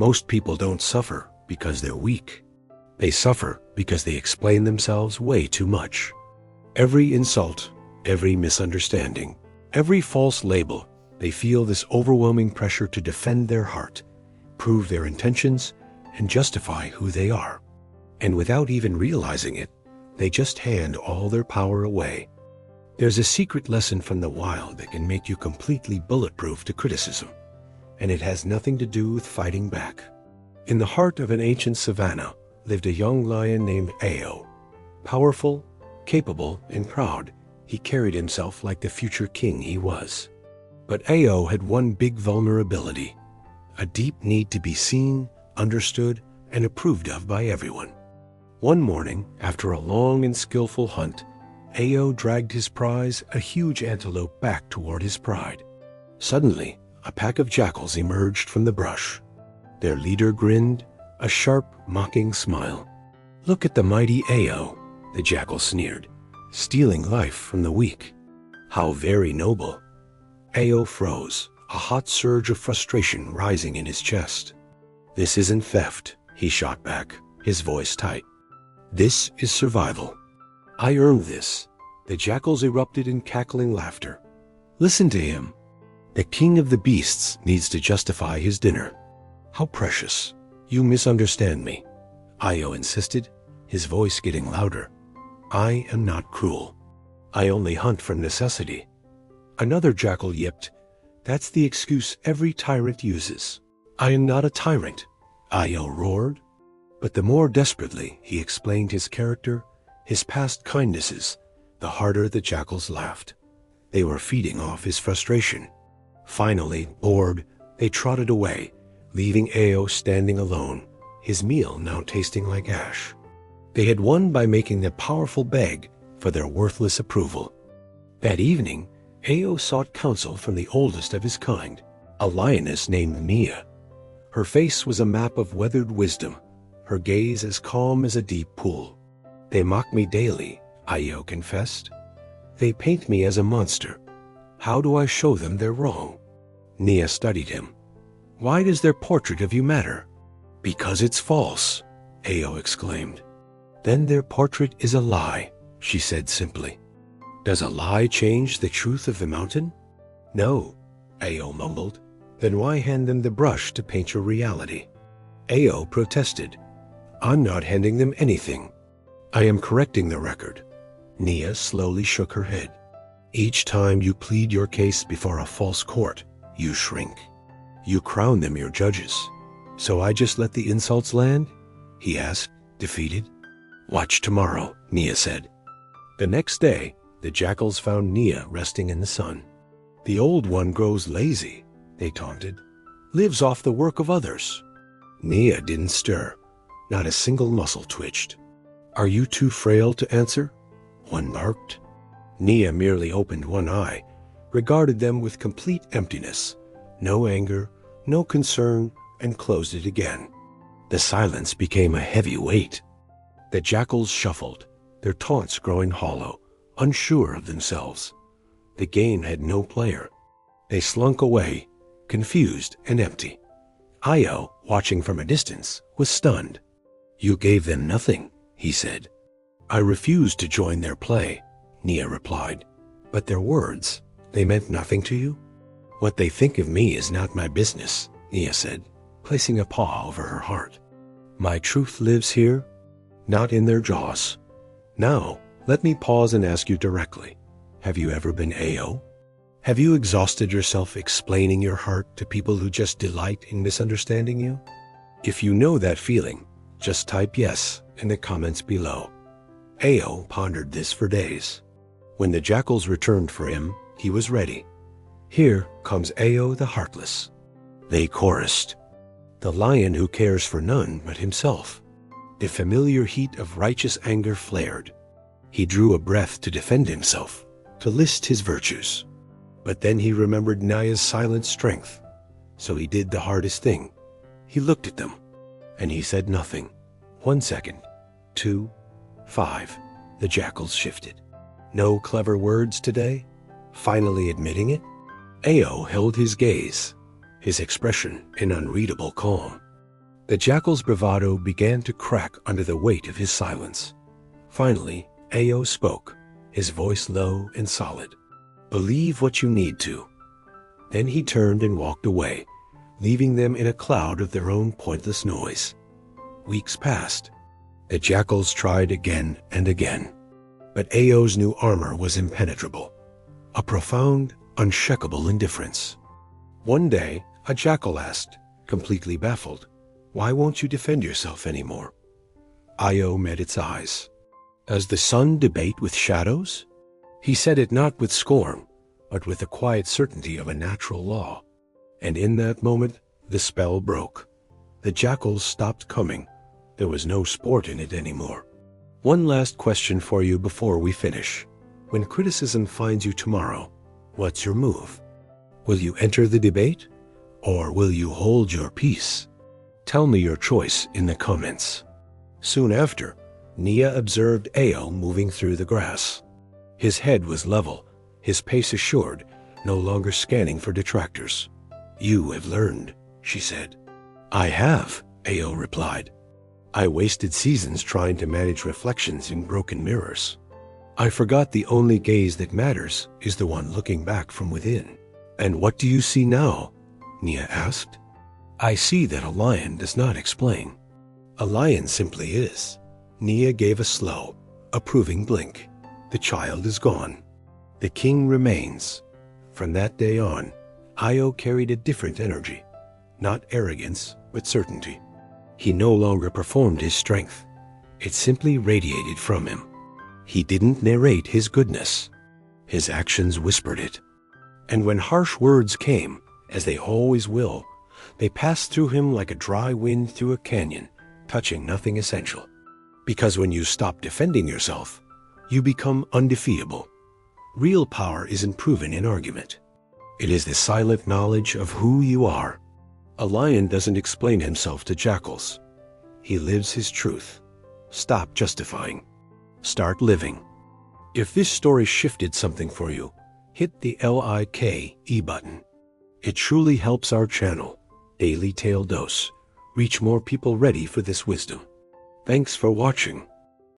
Most people don't suffer because they're weak. They suffer because they explain themselves way too much. Every insult, every misunderstanding, every false label, they feel this overwhelming pressure to defend their heart, prove their intentions, and justify who they are. And without even realizing it, they just hand all their power away. There's a secret lesson from the wild that can make you completely bulletproof to criticism, and it has nothing to do with fighting back. In the heart of an ancient savanna lived a young lion named Ao. Powerful, capable, and proud, he carried himself like the future king he was. But Ao had one big vulnerability, a deep need to be seen, understood, and approved of by everyone. One morning, after a long and skillful hunt, Ao dragged his prize, a huge antelope, back toward his pride. Suddenly, a pack of jackals emerged from the brush. Their leader grinned, a sharp, mocking smile. "Look at the mighty Ao," the jackal sneered, "stealing life from the weak. How very noble." Ao froze, a hot surge of frustration rising in his chest. "This isn't theft," he shot back, his voice tight. "This is survival. I earned this." The jackals erupted in cackling laughter. "Listen to him. The king of the beasts needs to justify his dinner." "How precious. You misunderstand me," Ao insisted, his voice getting louder. "I am not cruel. I only hunt from necessity." Another jackal yipped, "That's the excuse every tyrant uses." "I am not a tyrant," Ao roared. But the more desperately he explained his character, his past kindnesses, the harder the jackals laughed. They were feeding off his frustration. Finally, bored, they trotted away, leaving Ao standing alone, his meal now tasting like ash. They had won by making the powerful beg for their worthless approval. That evening, Ao sought counsel from the oldest of his kind, a lioness named Nia. Her face was a map of weathered wisdom, her gaze as calm as a deep pool. "They mock me daily," Ao confessed. "They paint me as a monster. How do I show them they're wrong?" Nia studied him. "Why does their portrait of you matter?" "Because it's false," Ao exclaimed. "Then their portrait is a lie," she said simply. "Does a lie change the truth of the mountain?" "No," Ao mumbled. "Then why hand them the brush to paint your reality?" Ao protested. "I'm not handing them anything. I am correcting the record." Nia slowly shook her head. "Each time you plead your case before a false court, you shrink. You crown them your judges. So I just let the insults land?" he asked, defeated. "Watch tomorrow," Nia said. The next day, the jackals found Nia resting in the sun. "The old one grows lazy," they taunted. "Lives off the work of others." Nia didn't stir. Not a single muscle twitched. "Are you too frail to answer?" one barked. Nia merely opened one eye, regarded them with complete emptiness, no anger, no concern, and closed it again. The silence became a heavy weight. The jackals shuffled, their taunts growing hollow, unsure of themselves. The game had no player. They slunk away, confused and empty. Ao, watching from a distance, was stunned. "You gave them nothing," he said. "I refused to join their play," Nia replied. "But their words, they meant nothing to you?" "What they think of me is not my business," Nia said, placing a paw over her heart. "My truth lives here, not in their jaws. Now, let me pause and ask you directly. Have you ever been Ao? Have you exhausted yourself explaining your heart to people who just delight in misunderstanding you? If you know that feeling, just type yes in the comments below. Ao pondered this for days. When the jackals returned for him, he was ready. "Here comes Ao the Heartless," they chorused. "The lion who cares for none but himself." The familiar heat of righteous anger flared. He drew a breath to defend himself, to list his virtues. But then he remembered Nia's silent strength, so he did the hardest thing. He looked at them, and he said nothing. 1 second, 2, 5, the jackals shifted. No clever words today? Finally admitting it? Ao held his gaze, his expression an unreadable calm. The jackal's bravado began to crack under the weight of his silence. Finally, Ao spoke, his voice low and solid. "Believe what you need to." Then he turned and walked away, leaving them in a cloud of their own pointless noise. Weeks passed. The jackals tried again and again. But Ao's new armor was impenetrable, a profound, unshakable indifference. One day, a jackal asked, completely baffled, "Why won't you defend yourself anymore?" Ao met its eyes. "Does the sun debate with shadows?" He said it not with scorn, but with the quiet certainty of a natural law. And in that moment, the spell broke. The jackals stopped coming. There was no sport in it anymore. One last question for you before we finish. When criticism finds you tomorrow, what's your move? Will you enter the debate, or will you hold your peace? Tell me your choice in the comments. Soon after, Nia observed Ao moving through the grass. His head was level, his pace assured, no longer scanning for detractors. "You have learned," she said. "I have," Ao replied. "I wasted seasons trying to manage reflections in broken mirrors. I forgot the only gaze that matters is the one looking back from within." "And what do you see now?" Nia asked. "I see that a lion does not explain. A lion simply is." Nia gave a slow, approving blink. "The child is gone. The king remains." From that day on, Ao carried a different energy, not arrogance, but certainty. He no longer performed his strength. It simply radiated from him. He didn't narrate his goodness. His actions whispered it. And when harsh words came, as they always will, they passed through him like a dry wind through a canyon, touching nothing essential. Because when you stop defending yourself, you become undefeatable. Real power isn't proven in argument. It is the silent knowledge of who you are. A lion doesn't explain himself to jackals. He lives his truth. Stop justifying. Start living. If this story shifted something for you, hit the like button. It truly helps our channel, Daily Tale Dose, reach more people ready for this wisdom. Thanks for watching.